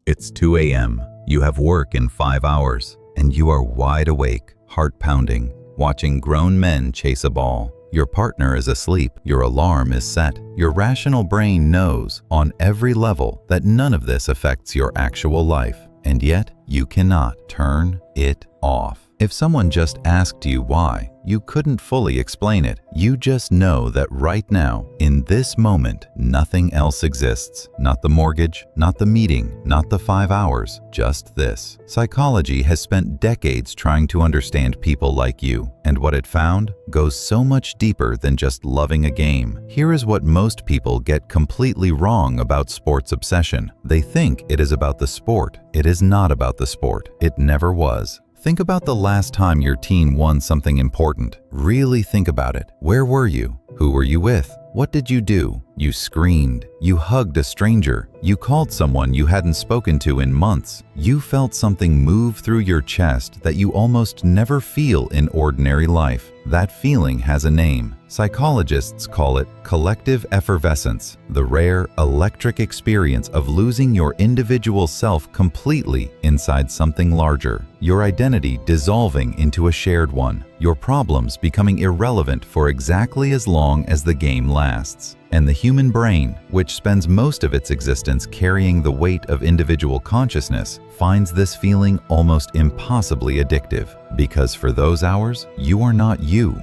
It's 2 a.m. You have work in 5 hours, and you are wide awake, heart pounding, watching grown men chase a ball. Your partner is asleep, your alarm is set. Your rational brain knows on every level that none of this affects your actual life, and yet you cannot turn it off. If someone just asked you why, you couldn't fully explain it. You just know that right now, in this moment, nothing else exists. Not the mortgage, not the meeting, not the 5 hours, just this. Psychology has spent decades trying to understand people like you, and what it found goes so much deeper than just loving a game. Here is what most people get completely wrong about sports obsession. They think it is about the sport. It is not about the sport. It never was. Think about the last time your team won something important. Really think about it. Where were you? Who were you with? What did you do? You screamed. You hugged a stranger. You called someone you hadn't spoken to in months. You felt something move through your chest that you almost never feel in ordinary life. That feeling has a name. Psychologists call it collective effervescence, the rare electric experience of losing your individual self completely inside something larger. Your identity dissolving into a shared one. Your problems becoming irrelevant for exactly as long as the game lasts. And the human brain, which spends most of its existence carrying the weight of individual consciousness, finds this feeling almost impossibly addictive. Because for those hours, you are not you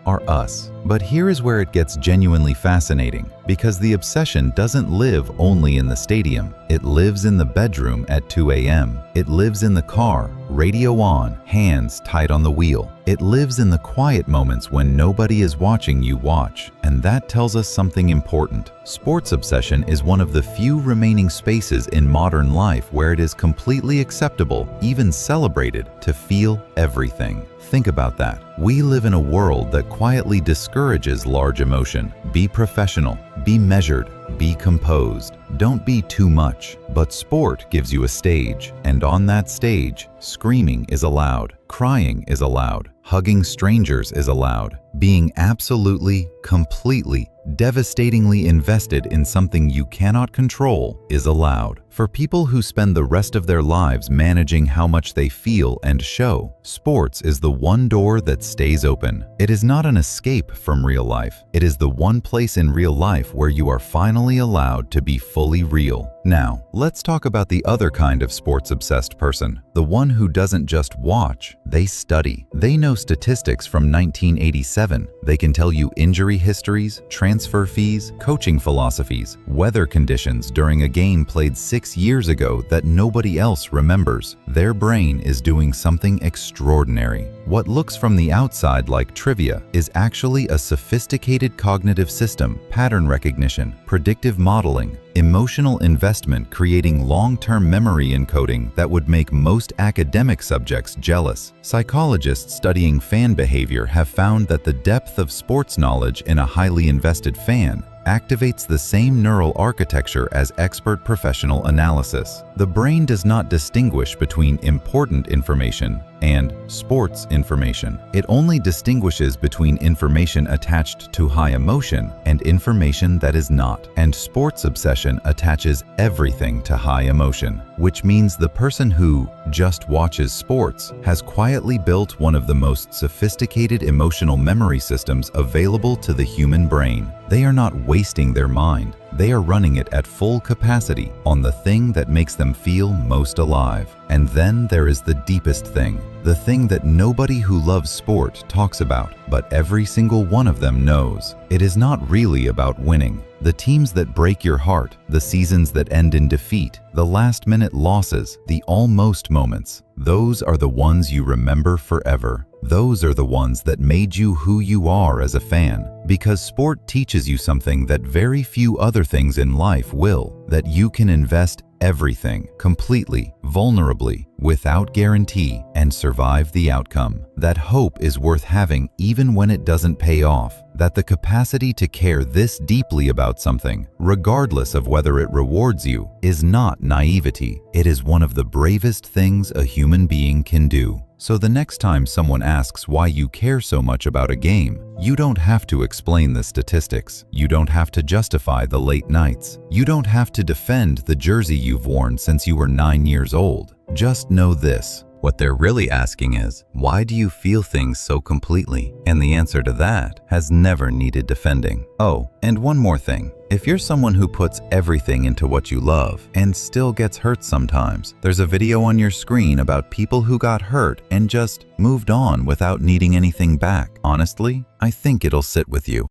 are us. But here is where it gets genuinely fascinating, because the obsession doesn't live only in the stadium. It lives in the bedroom at 2 a.m. It lives in the car, radio on, hands tight on the wheel. It lives in the quiet moments when nobody is watching you watch. And that tells us something important. Sports obsession is one of the few remaining spaces in modern life where it is completely acceptable, even celebrated, to feel everything. Think about that. We live in a world that quietly discourages large emotion. Be professional, be measured, be composed. Don't be too much. But sport gives you a stage, and on that stage, screaming is allowed, crying is allowed, hugging strangers is allowed. Being absolutely, completely, devastatingly invested in something you cannot control is allowed. For people who spend the rest of their lives managing how much they feel and show, sports is the one door that stays open. It is not an escape from real life. It is the one place in real life where you are finally allowed to be fully real. Now, let's talk about the other kind of sports-obsessed person. The one who doesn't just watch, they study. They know statistics from 1987. They can tell you injury histories, transfer fees, coaching philosophies, weather conditions during a game played 6 years ago that nobody else remembers. Their brain is doing something extraordinary. What looks from the outside like trivia is actually a sophisticated cognitive system, pattern recognition, predictive modeling, emotional investment, creating long-term memory encoding that would make most academic subjects jealous. Psychologists studying fan behavior have found that the depth of sports knowledge in a highly invested fan activates the same neural architecture as expert professional analysis. The brain does not distinguish between important information and sports information. It only distinguishes between information attached to high emotion and information that is not. And sports obsession attaches everything to high emotion, which means the person who just watches sports has quietly built one of the most sophisticated emotional memory systems available to the human brain. They are not wasting their mind. They are running it at full capacity on the thing that makes them feel most alive. And then there is the deepest thing, the thing that nobody who loves sport talks about, but every single one of them knows. It is not really about winning. The teams that break your heart, the seasons that end in defeat, the last-minute losses, the almost moments, those are the ones you remember forever. Those are the ones that made you who you are as a fan. Because sport teaches you something that very few other things in life will, that you can invest everything, completely, vulnerably, without guarantee, and survive the outcome. That hope is worth having even when it doesn't pay off. That the capacity to care this deeply about something, regardless of whether it rewards you, is not naivety. It is one of the bravest things a human being can do. So the next time someone asks why you care so much about a game, you don't have to explain the statistics. You don't have to justify the late nights. You don't have to defend the jersey you've worn since you were 9 years old. Just know this. What they're really asking is, why do you feel things so completely? And the answer to that has never needed defending. Oh, and one more thing. If you're someone who puts everything into what you love and still gets hurt sometimes, there's a video on your screen about people who got hurt and just moved on without needing anything back. Honestly, I think it'll sit with you.